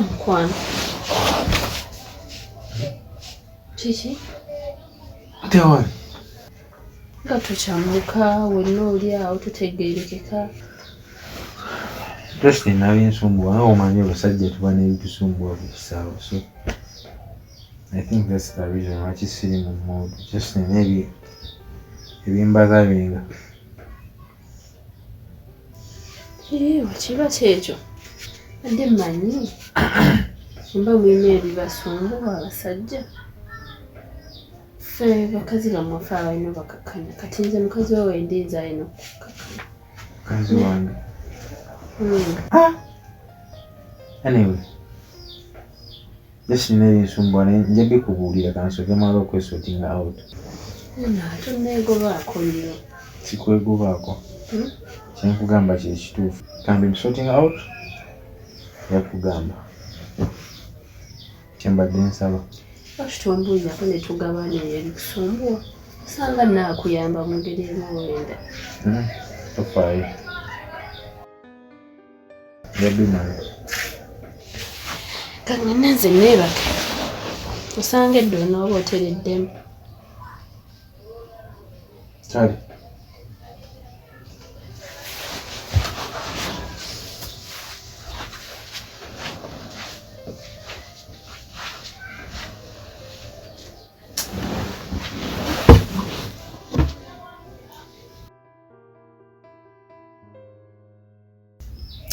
Mukwano. Kiki? Tewa. Nga tukyamuka wenna oli awo tutegeerekeka. Just nabinsumbua omanyi abasajja tuba n'ebitusumbua ku kisaawe. So I think that's the reason why she's sitting on mode. Just maybe ebimbaza binga. Wakiba kyekyo. Ade mmanyi. Mba mwine ebibasumbua abasajja. Ffe bakazi bammwe ffe abalina bakakanya. Kati nze mukazi wawe ndinza alina okukakanya. Mukazi wange. Anyway. Just nebinsumbua nja bikubuulira kansoke mala okwesortinga out. Tonneegobaako nnyo. Sikwegobaako. Kyenkugamba kye kituufu. Kambe sorting out yakugamba. Kyembadde nsaba. Lwaki tombuulyako ne tugabana ebikusumbua? Osanga naakuyamba mu ngeri emu wenda. Tofaayo. Yabimala. Kangana nze neebaka. Osanga edda onooba otereddemu. Kale.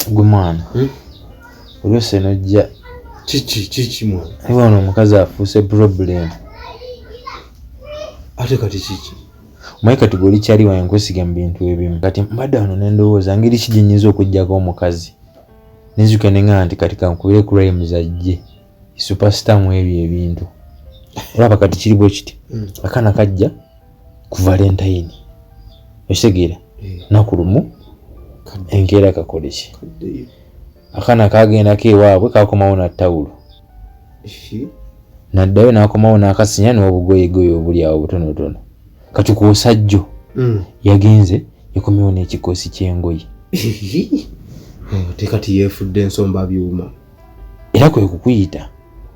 Gumana. Olwose nojja Chichi mwana. Iwana omukazi afuuse problem. Ate kati chichi. Omanyi kati goli kyali wange nkwesiga mu bintu ebimu. Kati mbadde wano ne ndowooza ngeri ki gye nnyinza okuggyako omukazi. Nenzuka ne ngamba nti kati kankubire crimes ajje. Superstar mu ebyo ebintu. Olaba kati kiri bwe kiti. Akana kajja ku Valentine. Osegeera. Naku lumu enkeera kakole ki. Akana kagendako ewaabwe kakomawo na tawulo. Naddayo n'akomawo n'akasinya n'obugoyegoye obuli awo butonotono. Kati ku osajjo yagenze yakomyewo n'ekikoosi ky'engoye. Tekati yeefudde ensomba byuma. Era kwe kukuyita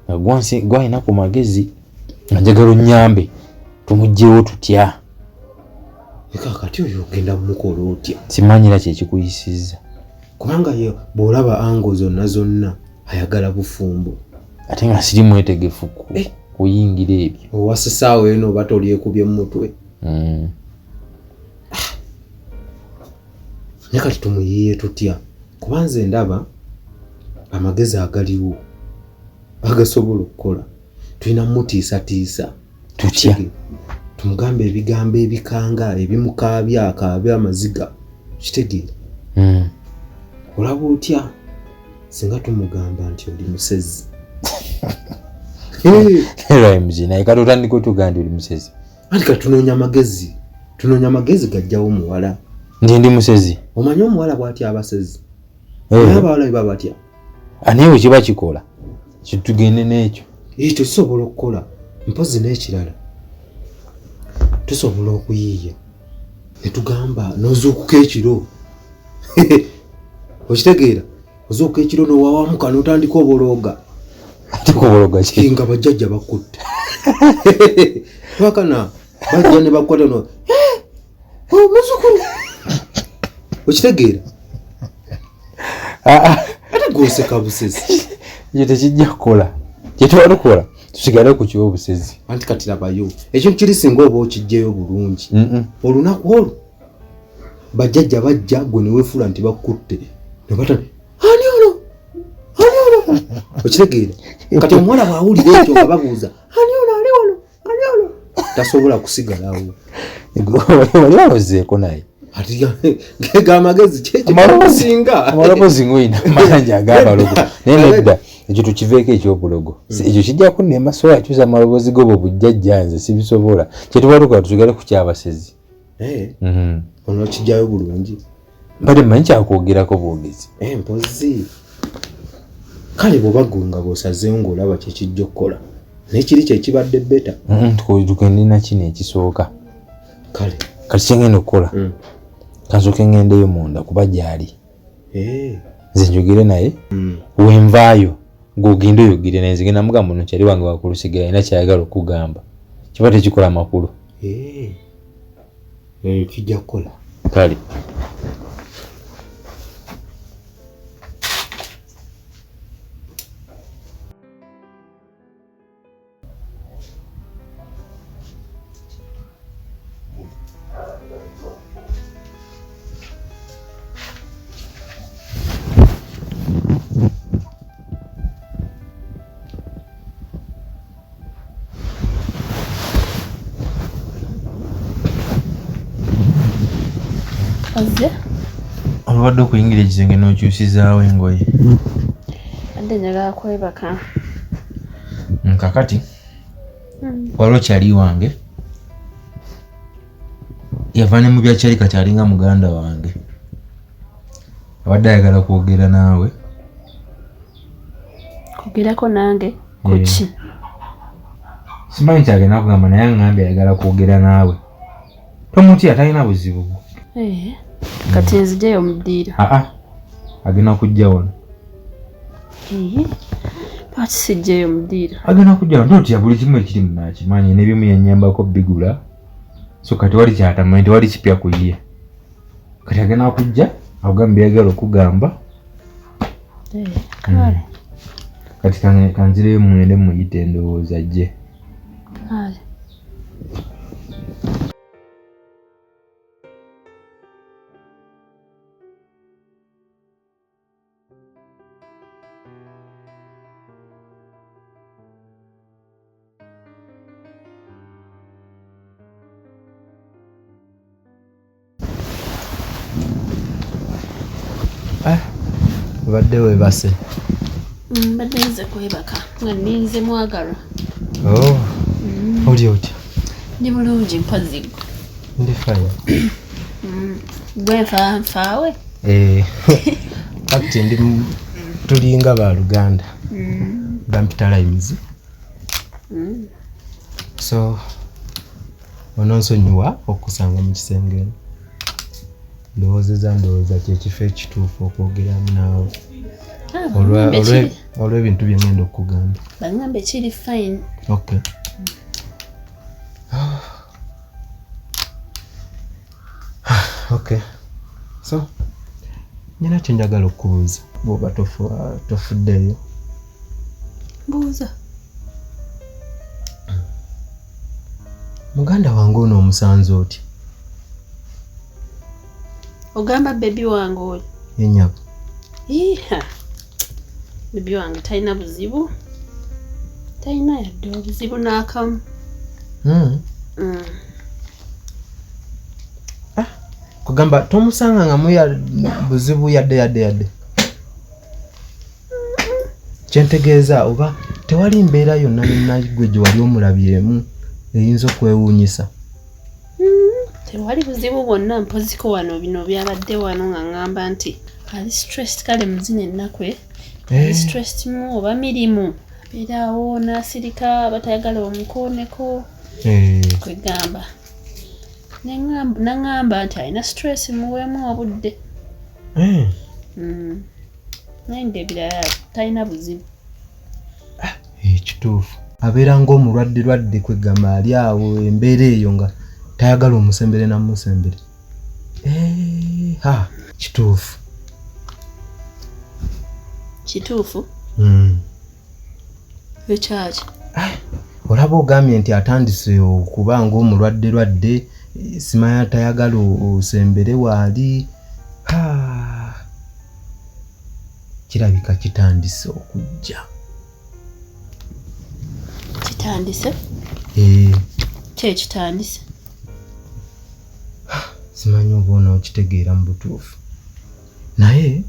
nga gwalina ku magezi nga njagala onnyambe tumuggyewo tutya. Kati oyo ogenda mumukola otya? Simanyira kyekikuyisizza. Kubanga ye bw'olaba ango zonna ayagala bufumbo. Ate nga siri mwetegefu kuyingira ebyo. Owasisaawo eno oba tolyekubye mu mutwe. Naye kati tumuyiye tutya? Kuba nze ndaba amagezi agaliwo agasobola okukola. Tulina mutiisatiisa. Tutya? Tumugambe ebigambo ebikanga ebimukaabya akaabya amaziga. Kitegeera? Olaba otya singa tumugamba nti oli musezi. Era mzina kati otandika otuga nti oli musezi. Anti kati tunoonya magezi gajjawo muwala. Ndi musezi. Omanyi omuwala bw'atya abasezi. Abawala baba batya. Aniwe kiba kikola. Kitugende n'ekyo. Tusobola okukola. Mpozi n'ekirala. Tusobola okuyiiya. Ne tugamba n'ozuukuka ekiro. Okitegeera? Ozuukuka ekiro n'owawamu kano otandika obologa. Tukobologa ki? Nga bajjajja bakutte. Twakana bajja ne bakwata no. Muzukulu. Okitegeera? Ate gwoseka busezi. Ye tekijja kukola. Kye tukola tusigale ku kiwo busezi. Anti kati labayo. Ekyo kiri singa oba okijjeyo bulungi. Olunaku olwo bajjajja bajja gwe ne weefula nti bakutte. Ne bata ani ono? Okitegeera? Kati omuwala bw'awulira ekyo nga babuuza ani ono? Tasobola kusigalawo. Wali walozeeko naye. Ati ga magezi kyekyo singa. Amalobozi ngoyina amayanja ag'abalogo. Naye nedda ekyo tukiveeko ekyobulogo. Ekyo kijja kunnema so akyusa amalobozi go bujjajja nze sibisobola. Kye tubaluka tugale ku kyabasezi. Ono kijjayo bulungi. Mbadde mmanyi kyakwogerako bwogezi. Mpozi. Kale bw'obagunga bw'osazeewo ng'olaba kye kijja okukola. N'ekiri kye kibadde beta. Tugende na kino ekisooka. Kale. Kati kye ngenda okukola. Kansooke ngendeyo munda kuba gy'ali. Nze njogere naye. Wenvaayo ng'ogenda oyogere naye nzige namugamba ono kyali wange wakulusigira alina kyayagala okugamba kiba tekikola makulu kijja kukola kale Ozze? olwadde okuyingira ekisenge n'okyusizaawo engoye adde njagala kwebaka kakati waliwo kyali wange yava ne mu byakyali kati alinga muganda wange abadde ayagala kwogera naawe kugerako nange kuki simanyi kyagenda kugamba naye aŋŋambye ayagala kwogera naawe tomutya talina buzibu kati nzijeyo muddiira agenda kujja wano lwaki sijjeyo muddiira agenda kujja wano totya buli kimu ekiri munakimanyi n'ebimu yannyambako bigula so kati wali kyatamanyi tewali kipya ku ye kati agenda kujja akugamba byagala okugamba kale kati kanzireyo mwende muyite endowooza gye kale Badde webase. Badde nze kwebaka nga ninze mwagalwa. Oli otya? Ndi bulungi mpazi. Ndi fine. Gwe nfaawe? Kati ndi tulinga ba Luganda. Bampita Limes. So ononsonyiwa okusanga mu kisenge. Ndowooza kyekifo ekituufu okwogeramu naawe olw'ebintu bye ngenda okugamba. Baŋŋambe kiri fine. Okay. Okay. So nina kye njagala okubuuza bw'oba tofuddeeyo. Buuza. Muganda wange ono omusanze otya? Ogamba bebi wange oli? Yennyabo. Bebi wange talina buzibu. Talina yadde obuzibu n'akamu. Kugamba tomusanga nga muya buzibu yadde. Kyentegeeza oba tewali mbeera yonna gwe gye wali omulabyemu eyinza okwewuunyisa. Tewali buzibu bwonna mpoziko wano bino byabadde wano nga ngamba nti ali stressed kale muzina ennaku ali stressed mu oba mirimu abeerawo n'asirika batayagala omukooneko kwegamba naŋŋamba nti alina stress muweemu obudde naye ndebirala talina buzibu. Kituufu abeera ng'omulwadde kwegamba ali awo embeera eyo nga tayagala omusembere namusembere. Kituufu. Kituufu? Ekyaki? Olaba ogambye nti atandise okuba ng'omulwadde simanya tayagala osembere waali. Kirabika kitandise okujja. Kitandise? Kitandise? Simanyi oba onookitegeera mu butuufu. Naye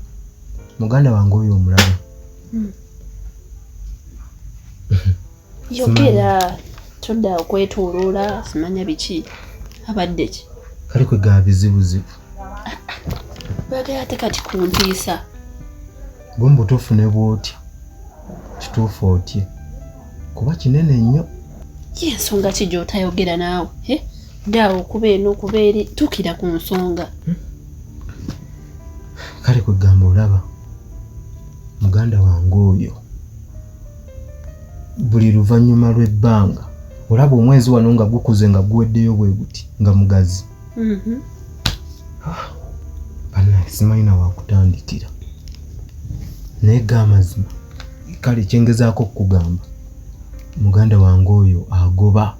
muganda wange oyo omulaba. Yogera todda okwetooloola simanya biki abadde ki. Kale kwegaba bizibuzibu. Bagala ate kati kuntiisa. Gwe mu butuufu ne bw'otya. Kituufu otye. Kuba kinene nnyo. Y'ensonga ki gy'otayogera naawe? Daawo okuba eno okuba eri tukira ku nsonga. Kale kwegamba olaba muganda wange oyo buli luvannyuma lw'ebbanga olaba omwezi wano nga gukuze nga guweddeyo bwe guti nga mugazi. Bannange simanyi na wakutandikira naye ga mazima kale kyengezaako okukugamba muganda wange oyo agoba.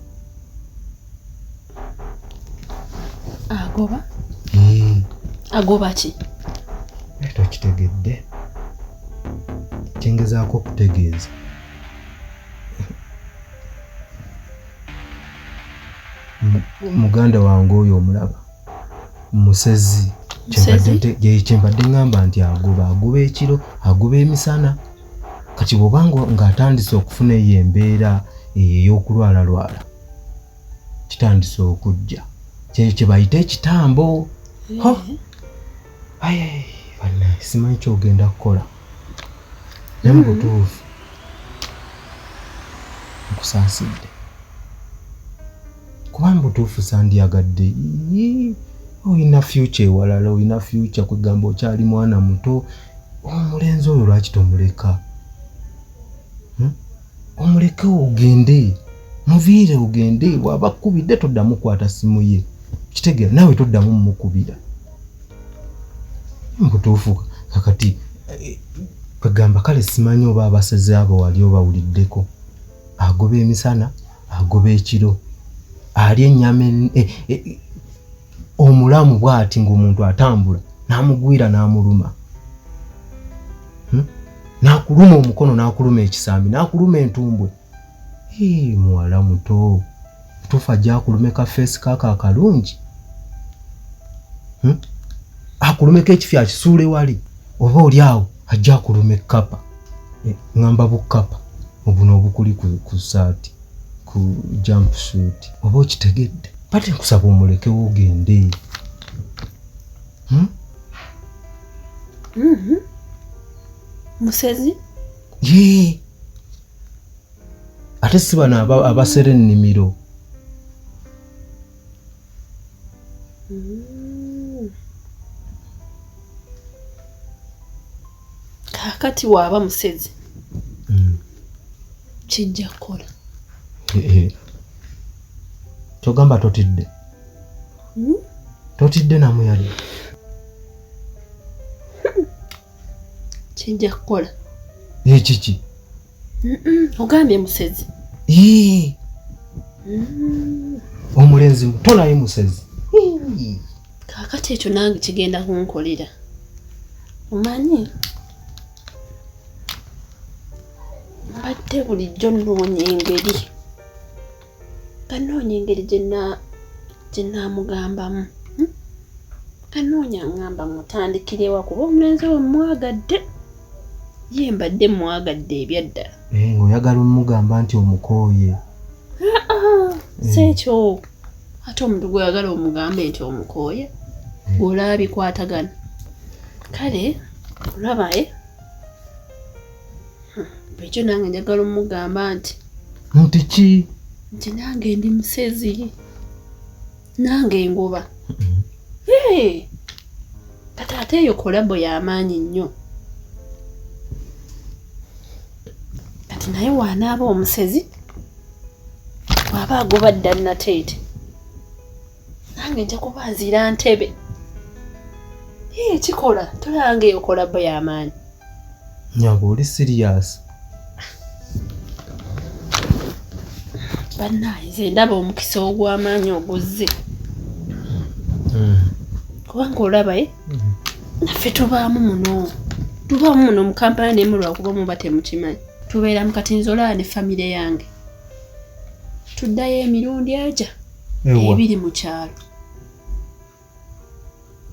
Agoba? Agoba ki? Tokitegedde. Kyengezaako okutegeeza. Muganda wange oyo omulaba musezi kyembadde ngamba nti agoba ekiro agoba emisana kati bw'obanga ng'atandise okufuna eyo embeera ey'okulwalalwala kitandise okujja kye bayita ekitambo. Bannange simanyi kyogenda kukola naye mu butuufu nkusaasidde kuba mu butuufu sandyagadde olina future ewalala olina future kwegamba okyali mwana muto. Omulenzi oyo lwaki tomuleka? Omuleke ogende muviire ogende bw'aba kkubidde toddamu kwata simu ye kitegeera naawe toddamu mukubira. Mbutuufu kakati kwegamba kale simanyi oba abaseze abo wali obawuliddeko agoba emisana agoba ekiro alya ennyama omulamu bw'ati ng'omuntu atambula n'amugwira n'amuluma n'akuluma omukono n'akuluma ekisambi n'akuluma entumbwe. Muwala muto tufa ajja akulume ka face kaka akalungi akulumeko ekifi akisuule wali oba oli awo ajja akulume ekkapa ngamba bukkapa obuno obukuli ku saati ku jumpsuit oba okitegedde pati nkusaba omulekewo ogende. Musezi? Ate si bano abasera ennimiro. Kakati waaba musezi kijja kukola. Togamba totidde. Totidde namuyali. Kijja kukola. Kiki? Ogambye musezi. Omulenzi muto naye musezi. Kakati ekyo nange kigenda kunkolera. Omanyi? Mbadde bulijjo nnoonya engeri. Kanoonya engeri gye naamugambamu. Kanoonya ngamba mutandikirewa kuba omulenzi we mwagadde. Ye mbadde mwagadde ebyaddala. Ng'oyagala omugamba nti omukooye. Sekyo. Ate omuntu gw'oyagala omugambe nti omukooye ng'olaba bikwatagana. Kale olaba ekyo nange njagala omugamba nti ki? Nti nange ndi musezi. Nange ngoba. Kati ate eyo kolabo y'amaanyi nnyo. Kati naye wanaaba omusezi bw'aba agoba dda nateete nange nja kubaazira ntebe. Kikola tolanga eyo kolabo y'amaanyi. Nyaba oli serious? Bannaye nze ndaba omukisa ogw'amaanyi oguzze. Kubanga olaba naffe tubaamu muno mu kampala n'emu lwakuba muba temukimanyi. Tubeera mu Katinzola ne famire yange. Tuddayo emirundi aja ebiri mu kyalo.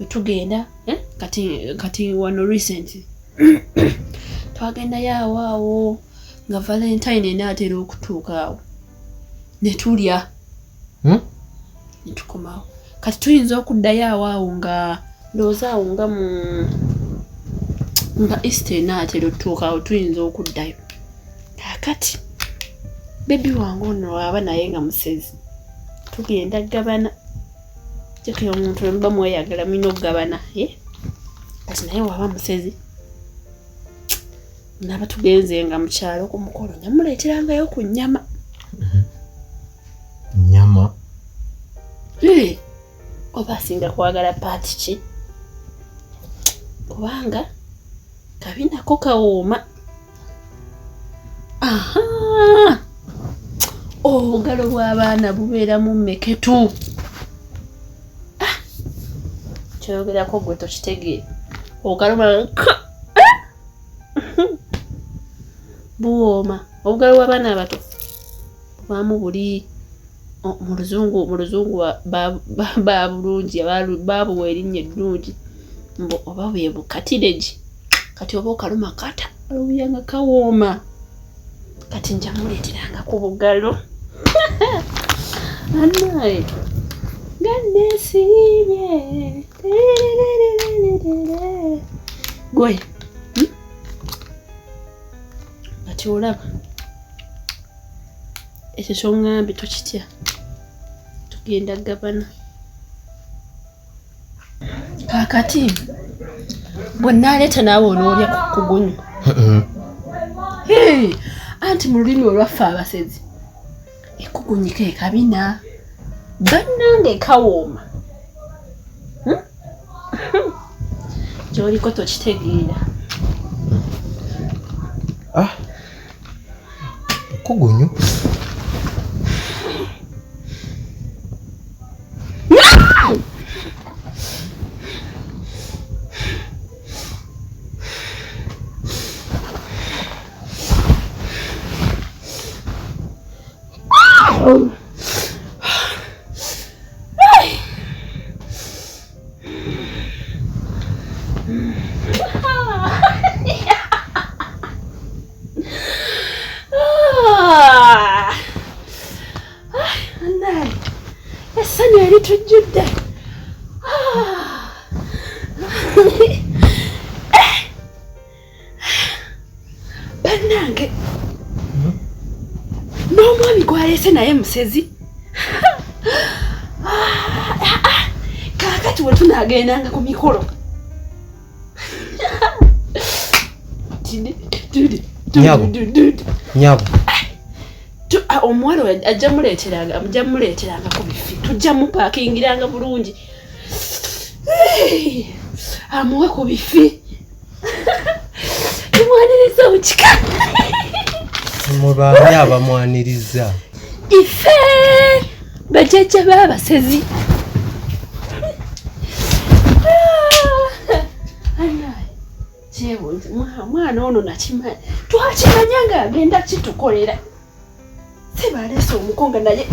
Tugenda kati wano recently twagendayo awo nga Valentine enaatera okutuuka awo ne tulya ne tukomawo. Kati tuyinza okuddayo awo nga ndowooza awo nga Easter enaatera okutuuka awo tuyinza okuddayo. Kakati bebi wange ono aba naye nga musezi tugenda gabana. Jekyo omuntu mba mweyagala mwina okugabana. Kati naye waba musezi naba tugenzenga mu kyalo ku mukolo nyamuleeterangayo ku nnyama. Nnyama? Oba asinga kwagala paati ki? Kubanga kabinako kawooma. Obugalo bw'abaana bubeeramu mmeketu. Kyogerako gwe tokitegeera. Obugalo buwooma. Obugalo bw'abaana abato bwamu buli mu luzungu babulungi babuwa erinnya eddungi mbu oba bwe bukatireji. Kati oba okaluma kata olubuyanga kawooma. Kati nja muleeteranga ku bugalo. Annaye ganesiibye gwe kati olaba ekyo kyoŋŋambye tokitya tugenda gabana. Kaakati bwe nnaaleeta naawe onoolya ku kugunyu. Anti mu lulimi olwaffe abasezi ekugunyika ekabina bannange kawooma. Gy'oliko tokitegeera. Kugunyu? Essanyu eritujjudde. Bannange n'omwami gwaleese naye musezi. Kaakati we tunaagendanga ku mikolo. Nyabo. Omuwala ajja muleeteranga ku bifi. Tujja mupaakingiranga bulungi. Amuwe ku bifi. Tumwaniriza bukika. Mubaani abamwaniriza. Ife bajjajja b'abasezi. Kyewunzi mwana ono nakimanyi. Twakimanya ng'agenda kitukolera. Sibaleese omukonga naye.